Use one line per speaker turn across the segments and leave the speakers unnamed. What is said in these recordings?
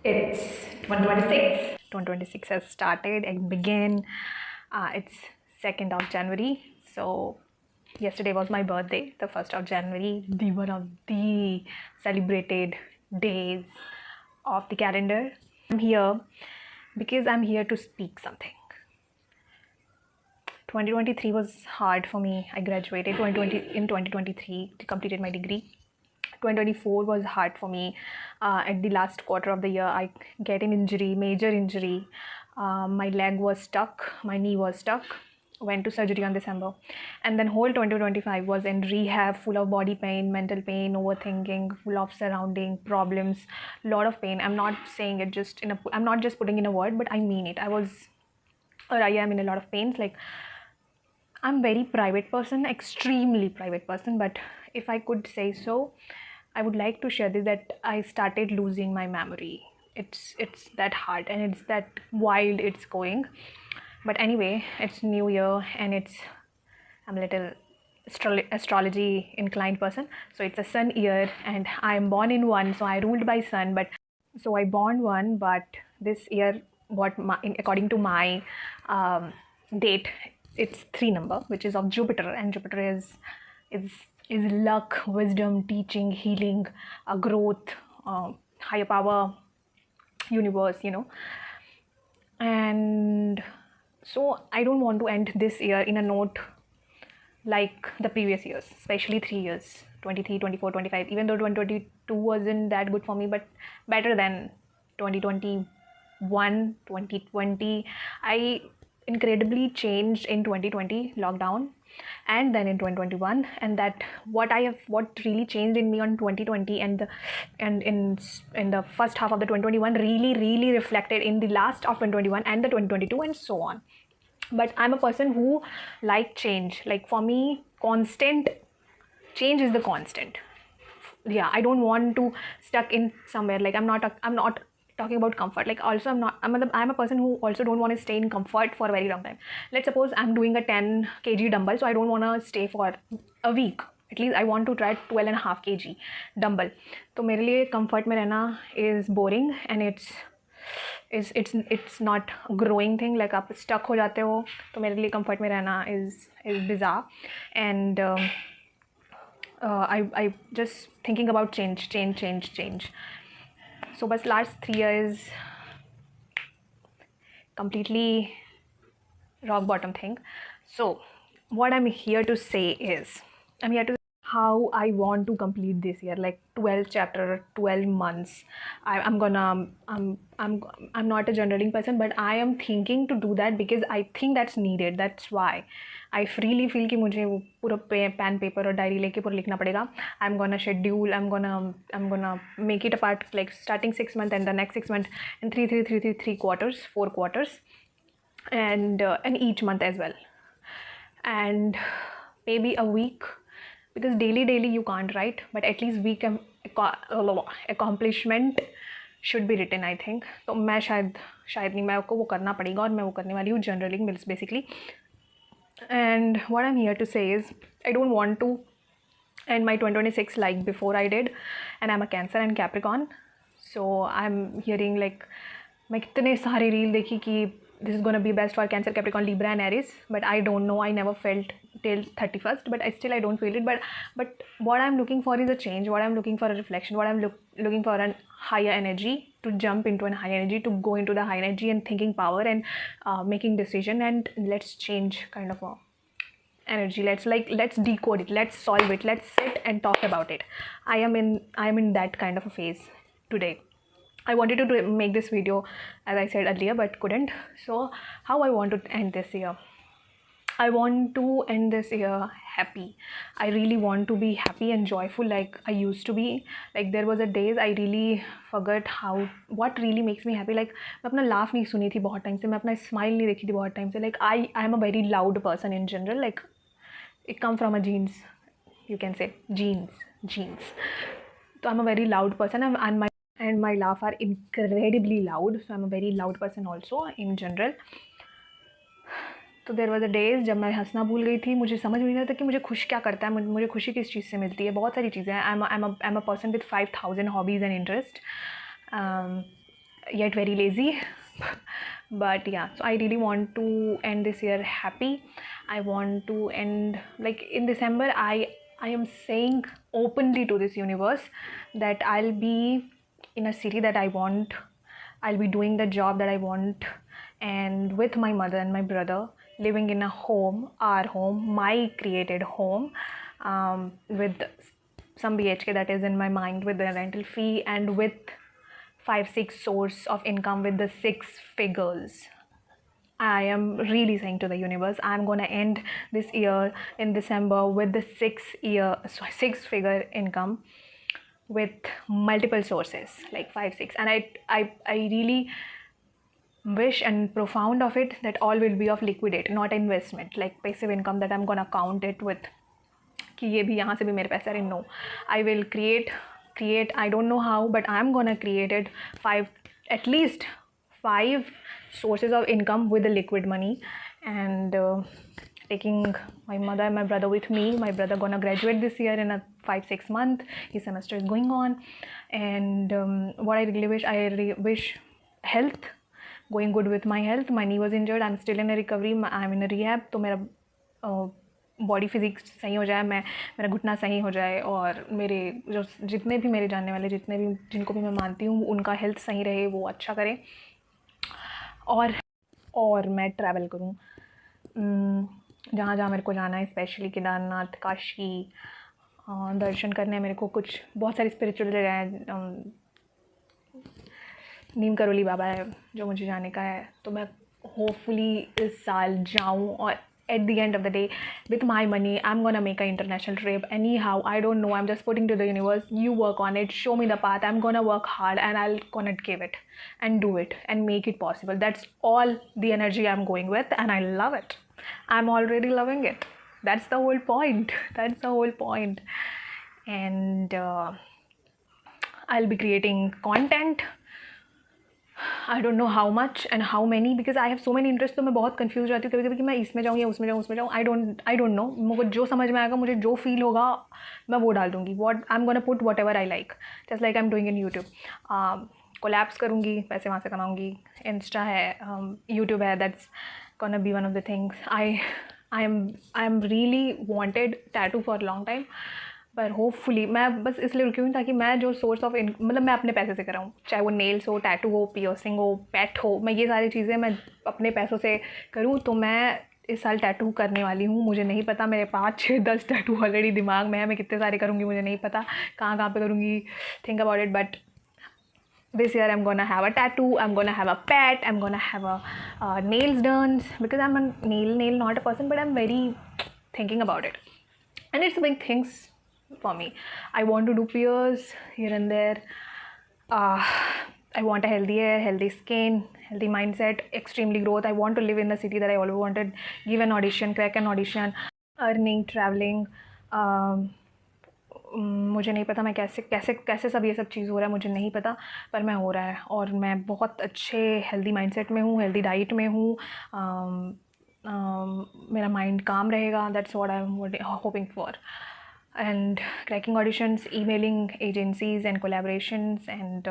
It's 2026. 2026 has started and began. It's 2nd of January. So yesterday was my birthday, the 1st of January, the one of the celebrated days of the calendar. I'm here because I'm here to speak something. 2023 was hard for me. I graduated 2020 in 2023, completed my degree. 2024 was hard for me. At the last quarter of the year, I get an injury, major injury. My leg was stuck, my knee was stuck. Went to surgery on December, and then whole 2025 was in rehab, full of body pain, mental pain, overthinking, full of surrounding problems, lot of pain. I'm not saying it just in a. I'm not just putting in a word, but I mean it. I am in a lot of pains. Like, I'm very private person, extremely private person, but if I could say so, I would like to share this that I started losing my memory. It's that hard and it's that wild it's going. But anyway, it's new year and I'm a little astrology inclined person. So it's a sun year and I'm born in one, so I ruled by sun, but so I born one, but this year according to my date, it's 3 number, which is of Jupiter, and Jupiter is is luck, wisdom, teaching, healing, growth, higher power, universe, and so I don't want to end this year in a note like the previous years, especially 3 years, 23, 24, 25. Even though 2022 wasn't that good for me, but better than 2021, 2020. I incredibly changed in 2020 lockdown, and then in 2021, and that what really changed in me on 2020 and in the first half of the 2021 really reflected in the last of 2021 and the 2022 and so on. But I'm a person who like change. Like, for me, constant change is the constant. Yeah, I don't want to stuck in somewhere. Like, I'm not talking about comfort. Like, also I'm a person who also don't want to stay in comfort for a very long time. Let's suppose I'm doing a 10 kg dumbbell, so I don't want to stay for a week. At least I want to try 12.5 kg dumbbell. तो मेरे लिए comfort में रहना is boring and it's not growing thing. Like, आप stuck हो जाते हो, तो मेरे लिए comfort में रहना is bizarre. And I just thinking about change. So but last 3 years completely rock bottom thing. So what I'm here to say is, I'm here to how I want to complete this year, like 12 chapter, 12 months. I'm gonna I'm not a journaling person, but I am thinking to do that because I think that's needed. That's why I freely feel कि मुझे वो पूरा pen paper और diary लेके पूरा लिखना पड़ेगा. I'm gonna schedule. I'm gonna make it apart, like starting 6 months and the next 6 months and three quarters, 4 quarters, and each month as well, and maybe a week, because daily you can't write, but at least week accomplishment should be written, I think. तो मैं शायद नहीं, मैं को वो करना पड़ेगा और मैं वो करने वाली हूँ, journaling basically. And what I'm here to say is, I don't want to end my 2026 like before I did, and I'm a Cancer and Capricorn, so I'm hearing like मैं कितने सारे रील देखी कि this is gonna be best for Cancer, Capricorn, Libra and Aries, but I don't know, I never felt till 31st, but I don't feel it. But what I'm looking for is a change. What I'm looking for a reflection. What I'm looking for a higher energy, to jump into a high energy, to go into the high energy and thinking power and making decision, and let's change kind of a energy. Let's decode it, let's solve it, let's sit and talk about it. I am in that kind of a phase today. I wanted to make this video, as I said earlier, but couldn't. So how I want to end this year? I want to end this year happy. I really want to be happy and joyful like I used to be. Like, there was a days I really forgot what really makes me happy. Like, मैं अपना laugh नहीं सुनी थी बहुत time से, मैं अपना smile नहीं देखी थी बहुत टाइम से. Like, I am a very loud person in general. Like, it come from a genes, you can say genes. So I'm a very loud person, and my laugh are incredibly loud. So I'm a very loud person also in general. तो there was a days जब मैं हंसना भूल गई थी. मुझे समझ में नहीं आता कि मुझे खुश क्या करता है, मुझे खुशी किस चीज़ से मिलती है. बहुत सारी चीज़ें हैं. I am a person with 5000 hobbies and interest. yet very lazy. But yeah, so I really want to end this year happy. I want to end, like, in December, I am saying openly to this universe that I'll be in a city that I want. I'll be doing the job that I want, and with my mother and my brother, living in a home, our home, my created home, with some BHK that is in my mind, with the rental fee, and with 5-6 source of income with the 6 figures. I am really saying to the universe, I'm gonna end this year in December with the 6 figure income with multiple sources, like 5-6. And I really wish and profound of it that all will be of liquidate, not investment, like passive income that I'm gonna count it with कि ये भी यहाँ से भी मेरे पैसे are in. No, I will create, I don't know how, but I'm gonna create it, at least 5 sources of income with the liquid money. And taking my mother and my brother with me. My brother gonna graduate this year in a 5-6 month. His semester is going on. And what I really wish health, going good with my health. My knee was injured, I'm still in a recovery, I'm in a rehab. तो मेरा body physics सही हो जाए, मेरा घुटना सही हो जाए, और मेरे जो जितने भी मेरे जानने वाले, जितने भी जिनको भी मैं मानती हूँ, उनका हेल्थ सही रहे, वो अच्छा करें, और मैं ट्रैवल करूँ जहाँ जहाँ मेरे को जाना है, स्पेशली केदारनाथ, काशी, दर्शन करने हैं मेरे को। कुछ बहुत सारी स्पिरिचुअल जगह हैं, नीम करोली बाबा है जो मुझे जाने का है, तो मैं होपफुली इस साल जाऊँ। और at the end of the day, with my money, I'm gonna make an international trip. Anyhow, I don't know, I'm just putting to the universe, you work on it, show me the path, I'm gonna work hard, and I'll gonna give it and do it and make it possible. That's all the energy I'm going with, and I love it. I'm already loving it. That's the whole point. That's the whole point. And I'll be creating content. I don't know how much and how many, because I have so many interests. तो मैं बहुत confused रहती हूँ कभी कभी कि मैं इसमें जाऊँ या उसमें जाऊँ, उसमें जाऊँ. I don't know. मुझे जो समझ में आएगा, मुझे जो फील होगा, मैं वो डाल दूँगी. What I'm gonna put whatever I like, just like I'm doing in YouTube. Collabs करूँगी, पैसे वहाँ से कमाऊँगी. Insta है, YouTube है. That's gonna be one of the things. I am really wanted tattoo for a long time. पर hopefully मैं बस इसलिए रुकी हूँ ताकि मैं जो सोर्स ऑफ मतलब मैं अपने पैसे से कराऊँ, चाहे वो नेल्स हो, टैटू हो, पियर्सिंग हो, पेट हो, मैं ये सारी चीज़ें मैं अपने पैसों से करूँ. तो मैं इस साल टैटू करने वाली हूँ. मुझे नहीं पता, मेरे 5-6-10 टैटू ऑलरेडी दिमाग में है. मैं कितने सारे करूँगी मुझे नहीं पता, कहाँ पे करूँगी, think about it. But this year I'm gonna have a tattoo, I'm gonna have a pet, I'm gonna have a nails done, because I'm a nail not a person, but I'm very thinking about it, and it's big things for me. I want to do pierce here and there. I want a healthy hair, healthy skin, healthy mindset, extremely growth. I want to live in the city that I always wanted, give an audition, crack an audition, earning, traveling. मुझे नहीं पता मैं कैसे सब ये सब चीज़ हो रहा है, मुझे नहीं पता, पर मैं हो रहा है. और मैं बहुत अच्छे हेल्दी माइंडसेट में हूँ, हेल्दी डाइट में हूँ. मेरा माइंड काम रहेगा. That's what I am hoping for. And cracking auditions, emailing agencies and collaborations, and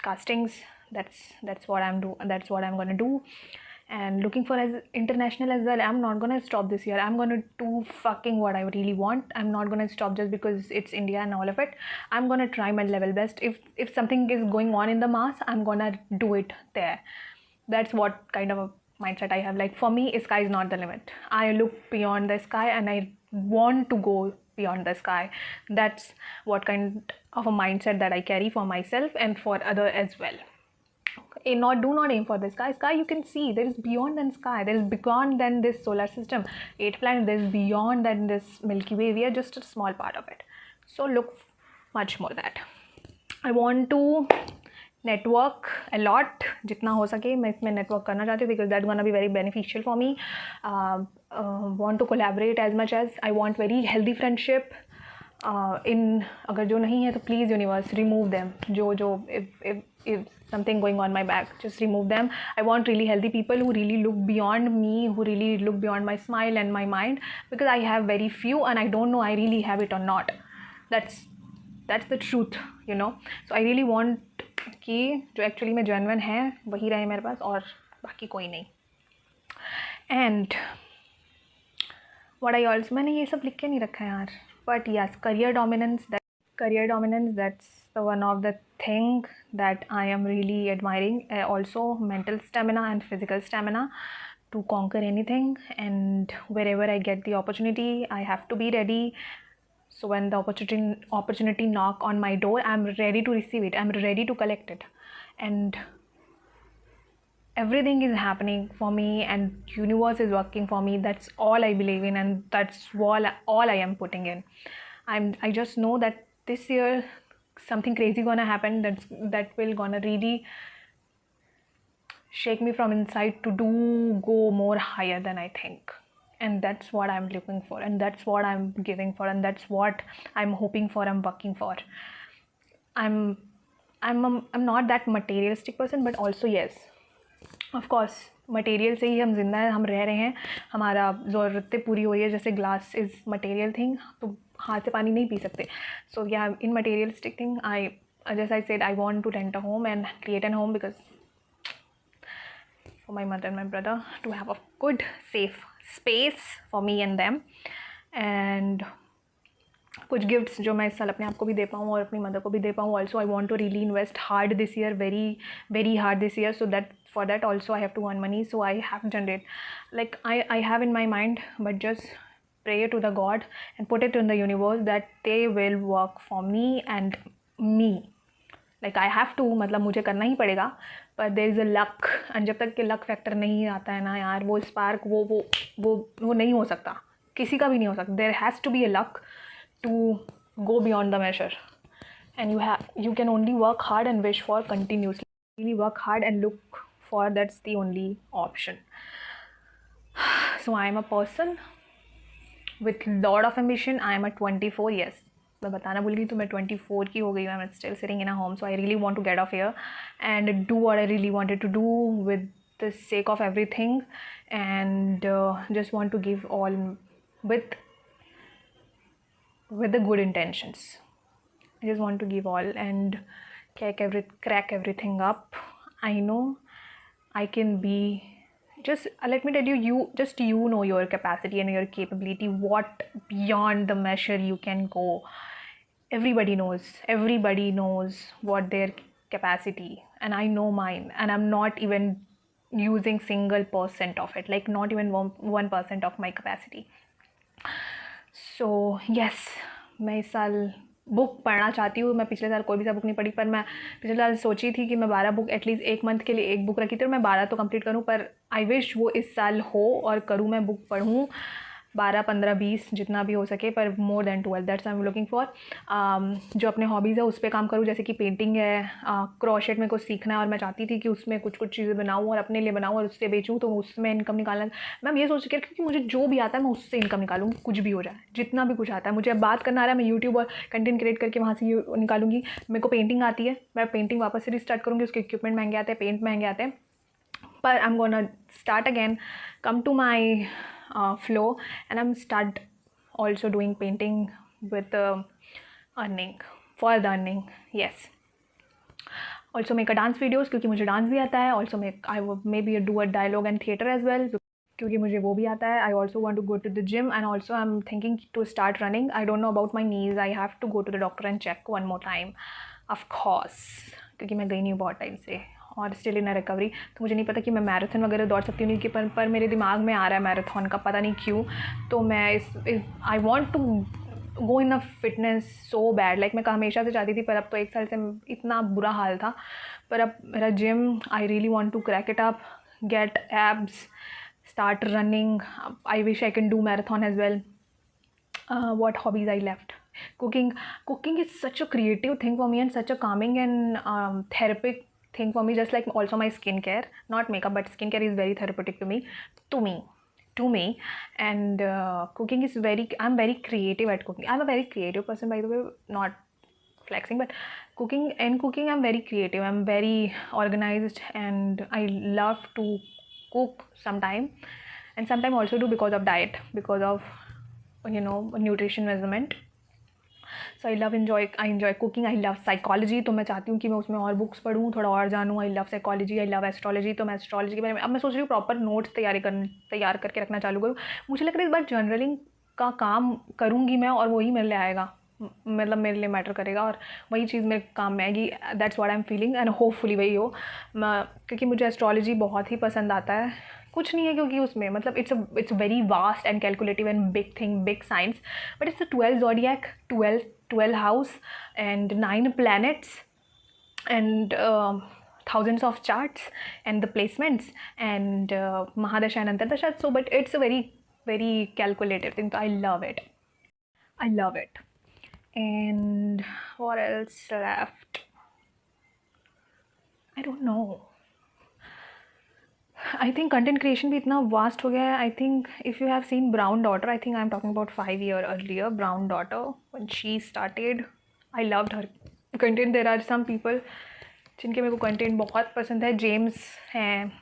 castings. That's what I'm gonna do. And looking for as international as well. I'm not gonna stop this year. I'm gonna do fucking what I really want. I'm not gonna stop just because it's India and all of it. I'm gonna try my level best. If something is going on in the mass, I'm gonna do it there. That's what kind of a mindset I have. Like, for me, sky is not the limit. I look beyond the sky and I want to go beyond the sky. That's what kind of a mindset that I carry for myself and for other as well. Do not aim for the sky. You can see there is beyond than sky. There is beyond than this solar system, 8 planets. There is beyond than this Milky Way. We are just a small part of it. So look much more that. I want to network a lot. जितना हो सके मैं इसमें network करना चाहती हूँ, because that's gonna be very beneficial for me. Want to collaborate as much as I want very healthy friendship. अगर जो नहीं है तो please universe remove them. If something going on my back, just remove them. I want really healthy people who really look beyond me, who really look beyond my smile and my mind, because I have very few and I don't know I really have it or not. That's the truth. You know. So I really want कि जो actually में genuine है वही रहे मेरे पास और बाकी कोई नहीं. एंड व्हाट आई ऑल्सो, मैंने ये सब लिख के नहीं रखा है यार, but yes, career dominance, that's the one of the thing that I am really admiring. Also mental stamina and physical stamina to conquer anything, and wherever I get the opportunity I have to be ready. So when the opportunity knock on my door, I'm ready to receive it, I'm ready to collect it, and everything is happening for me and universe is working for me. That's all I believe in, and that's all I am putting in. I just know that this year something crazy gonna happen, that will gonna really shake me from inside to go more higher than I think. And that's what I'm looking for, and that's what I'm giving for, and that's what I'm hoping for, I'm working for. I'm not that materialistic person, but also yes, of course material से ही हम जिंदा हैं, हम रह रहे हैं, हमारा ज़रूरतें पूरी हो रही है. जैसे ग्लास इज़ मटेरियल थिंग, तो हाथ से पानी नहीं पी सकते. सो या इन मटेरियलिस्टिक थिंग, आई जैसे I said, I want to rent a home and create an home, because for my mother and my brother to have a good safe space for me and them. And कुछ gifts जो मैं इस साल अपने आप को भी दे पाऊँ और अपनी मदर को भी दे पाऊँ. Also I want to really invest hard this year, very hard this year, so that for that also I have to earn money. So I have generate, like I have in my mind, but just pray to the God and put it in the universe that they will work for me and me. Like I have to, मतलब मुझे करना ही पड़ेगा, but there is a luck, and जब तक कि luck factor नहीं आता है ना यार, वो spark वो नहीं हो सकता, किसी का भी नहीं हो सकता. There has to be a luck to go beyond the measure, and you can only work hard and wish for continuously. Really work hard and look for, that's the only option. So I am a person with lot of ambition. I am a 24, yes, मैं बताना भूल गई, तो मैं 24 की हो गई हूँ. I'm still sitting in a home, so I really want to get off here and do what I really wanted to do with the sake of everything, and just want to give all with the good intentions. I just want to give all and crack everything up. I know I can be, just let me tell you, you know your capacity and your capability, what beyond the measure you can go. Everybody knows what their capacity, and I know mine, and I'm not even using single % of it, like not even 1% of my capacity. So yes, मैं इस साल book पढ़ना चाहती हूँ. मैं पिछले साल कोई भी सा बुक नहीं पढ़ी, पर मैं पिछले साल सोची थी कि मैं 12 बुक एटलीस्ट एक मंथ के लिए एक बुक रखी थी, और मैं 12 तो कंप्लीट करूँ. पर आई विश वो इस साल हो और करूँ, मैं बुक पढ़ूँ 12, 15, 20 जितना भी हो सके, पर more than 12, that's I am looking for. जो अपने हॉबीज़ है उस पर काम करूँ, जैसे कि पेंटिंग है, क्रोशेट में कुछ सीखना है, और मैं चाहती थी कि उसमें कुछ चीज़ें बनाऊँ और अपने लिए बनाऊँ और उससे बेचूँ, तो उसमें इनकम निकालना. मैं ये सोच रही हूँ कि मुझे जो भी आता है मैं उससे इनकम निकालूँ, कुछ भी हो जाए, जितना भी कुछ आता है. मुझे अब बात करना आ रहा है, मैं यूट्यूब और कंटेंट क्रिएट करके वहाँ से निकालूंगी. मेरे को पेंटिंग आती है, मैं पेंटिंग वापस से रिस्टार्ट करूँगी. उसके इक्विपमेंट महंगे आते हैं, पेंट महंगे आते हैं, पर I am gonna start again, come to my flow, and I'm start also doing painting with earning, for the earning. Yes, also make a dance videos, क्योंकि मुझे डांस भी आता है. Also I will maybe do a dialogue and theater as well, क्योंकि मुझे वो भी आता है. I also want to go to the gym, and also I'm thinking to start running. I don't know about my knees, I have to go to the doctor and check one more time, of course, क्योंकि मैं गई नहीं हूँ बहुत time से, और still in recovery. तो मुझे नहीं पता कि मैं मैराथन वगैरह दौड़ सकती हूँ नहीं, कि पर मेरे दिमाग में आ रहा है मैराथन का, पता नहीं क्यों. तो मैं I want to go in a fitness so bad, like मैं हमेशा से चाहती थी, पर अब तो एक साल से इतना बुरा हाल था. पर अब मेरा gym, I really want to crack it up, get abs, start running. I wish I can do marathon as well. What hobbies I left? Cooking is such a creative thing for me, and such a calming and therapeutic thing for me, just like also my skincare, not makeup, but skincare is very therapeutic to me. And cooking is I'm very creative at cooking. I'm a very creative person, by the way, not flexing, but cooking I'm very creative, I'm very organized, and I love to cook sometime, and sometime also do because of diet, because of nutrition measurement. So I enjoy cooking, I love psychology, तो मैं चाहती हूँ कि मैं उसमें और books पढूँ, थोड़ा और जानूँ। I love psychology, I love astrology, तो मैं एस्ट्रोलॉजी के बारे में अब मैं सोच रही हूँ प्रॉपर नोट्स तैयार करके रखना चालू करूँ। मुझे लग रहा है इस बार जर्नलिंग का काम करूँगी मैं और वही मेरे लिए आएगा, मतलब मेरे लिए मैटर करेगा और वही चीज़ मेरे काम में आएगी। That's what I am feeling and hopefully वही हो। क्योंकि मुझे एस्ट्रोलॉजी बहुत ही पसंद आता है। कुछ नहीं है क्योंकि उसमें मतलब it's very vast and calculative and big thing, big science, but it's 12 zodiac, 12 house and 9 planets and thousands of charts and the placements and Mahadasha and Antardasha. So, but it's a very calculative thing. So I love it. I love it. And what else left? I don't know. I think content creation भी इतना vast हो गया है. I think if you have seen Brown Daughter, I think I am talking about 5 year earlier, Brown Daughter when she started, I loved her content. There are some people जिनके मेरे को content बहुत पसंद है. James हैं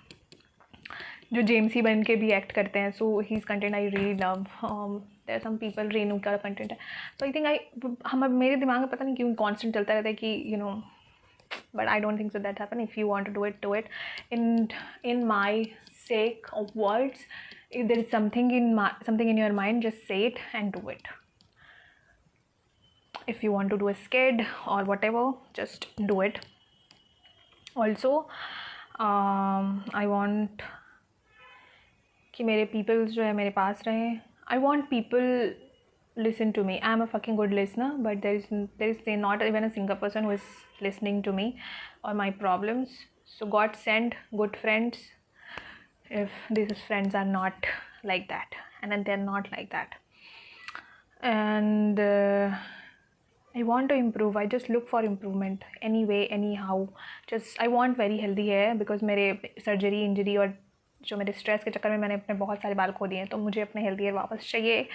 जो James ही बन के भी एक्ट करते हैं, so his content I really love. There are some people, Renu का कंटेंट है. सो आई थिंक मेरे दिमाग में पता नहीं क्यों कॉन्स्टेंट चलता रहता है कि you know, but I don't think so that happen. If you want to do it in my sake of words. If there is something in your mind, just say it and do it. If you want to do a sked or whatever, just do it. Also I want कि मेरे peoples जो है मेरे पास रहें. I want people listen to me. I'm a fucking good listener, but there is not even a single person who is listening to me or my problems. So God send good friends if these friends are not like that, and then they're not like that. And I want to improve. I just look for improvement anyway, anyhow. Just I want very healthy hair because मेरे surgery, injury और जो मेरे stress के चक्कर में मैंने अपने बहुत सारे बाल खो दिए हैं, तो मुझे अपने हेल्दी हेयर वापस चाहिए.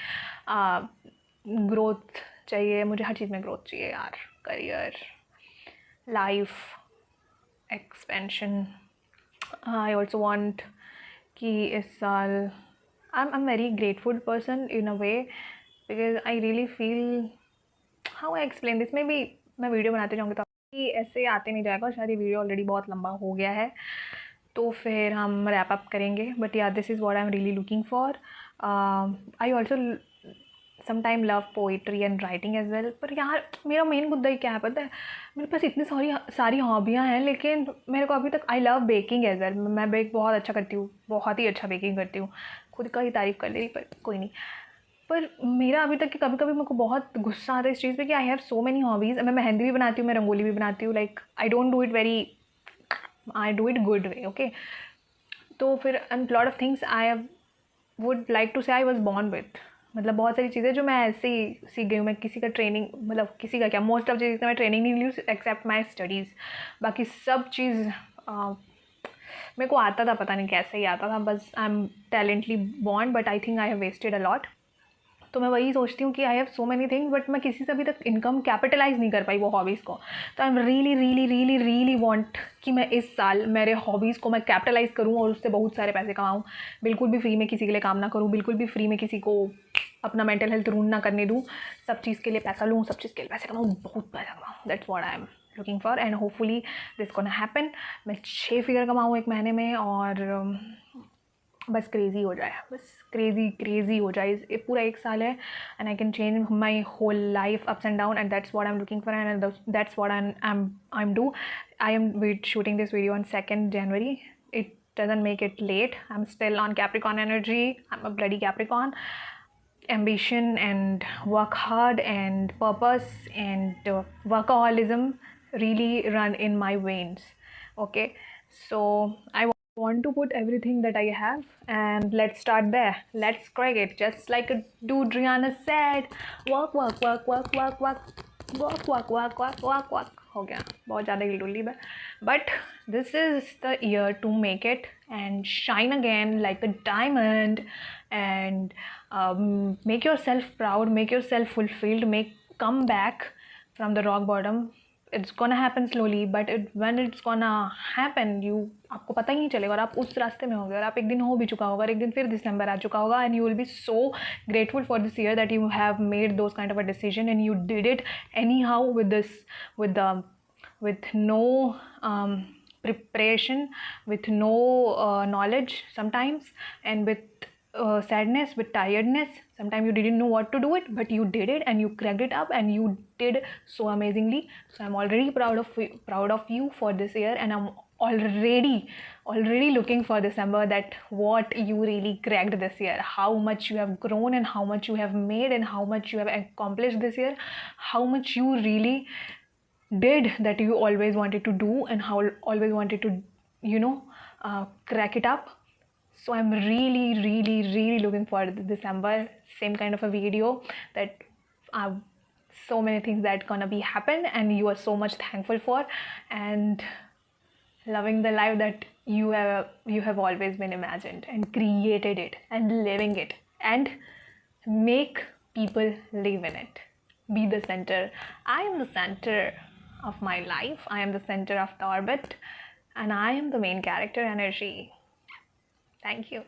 ग्रोथ चाहिए मुझे, हर चीज़ में ग्रोथ चाहिए यार. Career, life expansion. I also want कि इस साल I am very grateful person in a way, because I really feel, how I explain this, may be मैं वीडियो बनाते जाऊँगी तो ऐसे आते नहीं जाएगा, शायद ये वीडियो ऑलरेडी बहुत लंबा हो गया है, तो फिर हम रैप अप करेंगे. But yeah this is what I am really looking for. I also sometime love poetry and writing as well. पर यार मेरा मेन मुद्दा ही क्या है पता है, मेरे पास इतनी सारी हॉबियाँ हैं, लेकिन मेरे को अभी तक, I love baking as well. मैं बेक बहुत अच्छा करती हूँ, बहुत ही अच्छा बेकिंग करती हूँ, खुद का ही तारीफ़ कर ले रही, पर कोई नहीं. पर मेरा अभी तक कि कभी कभी मेरे को बहुत गुस्सा आता है इस चीज़ पे कि I have so many hobbies. मैं मेहंदी भी बनाती हूँ, मैं रंगोली भी बनाती हूँ. Like I don't do it very, I do it good way, okay. तो फिर and lot of things I would like to say I was born with. मतलब बहुत सारी चीज़ें जो मैं ऐसे ही सीख गई हूँ. मैं किसी का ट्रेनिंग, मतलब किसी का क्या, मोस्ट ऑफ चीज़ का मैं ट्रेनिंग नहीं ली एक्सेप्ट माई स्टडीज़. बाकी सब चीज़ मेरे को आता था, पता नहीं कैसे ही आता था, बस I am talently born, but I think I have wasted a lot. तो मैं वही सोचती हूँ कि I have so many things, but मैं किसी से अभी तक इनकम कैपिटलाइज़ नहीं कर पाई वो हॉबीज़ को. तो आई एम रियली वॉन्ट कि मैं इस साल मेरे हॉबीज़ को मैं कैपिटलाइज़ करूँ और उससे बहुत सारे पैसे कमाऊँ. बिल्कुल भी फ्री में किसी के लिए काम ना करूँ, बिल्कुल भी फ्री में किसी को अपना मेंटल हेल्थ रूइन ना करने दूँ. सब चीज़ के लिए पैसा लूँ, सब चीज़ के लिए पैसे कमाऊँ, बहुत पैसा कमाऊँ. That's what I am looking for and hopefully this gonna happen. मैं 6 फिगर कमाऊँ एक महीने में और बस क्रेज़ी हो जाए, बस क्रेज़ी हो जाए. ये पूरा 1 साल है and I can change my whole life ups and down, and that's what I am looking for and that's what I am shooting this video on 2nd January. It doesn't make it late. I'm still on Capricorn energy. I'm a bloody Capricorn. Ambition and work hard and purpose and workaholism really run in my veins. Okay, so I want to put everything that I have and let's start there. Let's crack it. Just like a dude Rihanna said, work हो गया, बहुत ज़्यादा गिल्डुल्ली है. But this is the year to make it and shine again like a diamond and make yourself proud, make yourself fulfilled, come back from the rock bottom. it's gonna happen slowly, but when it's gonna happen, आपको पता ही नहीं चलेगा और आप उस रास्ते में होगे और आप एक दिन हो भी चुका होगा और एक दिन फिर दिसंबर आ चुका होगा, and you will be so grateful for this year that you have made those kind of a decision and you did it anyhow with no preparation, with no knowledge sometimes, and with sadness, with tiredness. Sometimes you didn't know what to do it, but you did it and you cracked it up and you did so amazingly. So I'm already proud of you for this year, and I'm already looking for December, that what you really cracked this year, how much you have grown and how much you have made and how much you have accomplished this year, how much you really did that you always wanted to do and how always wanted to crack it up. So I'm really looking forward to December, same kind of a video, that so many things that gonna be happen and you are so much thankful for, and loving the life that you have always been imagined and created it and living it, and make people live in it. Be the center. I am the center of my life. I am the center of the orbit, and I am the main character energy. Thank you.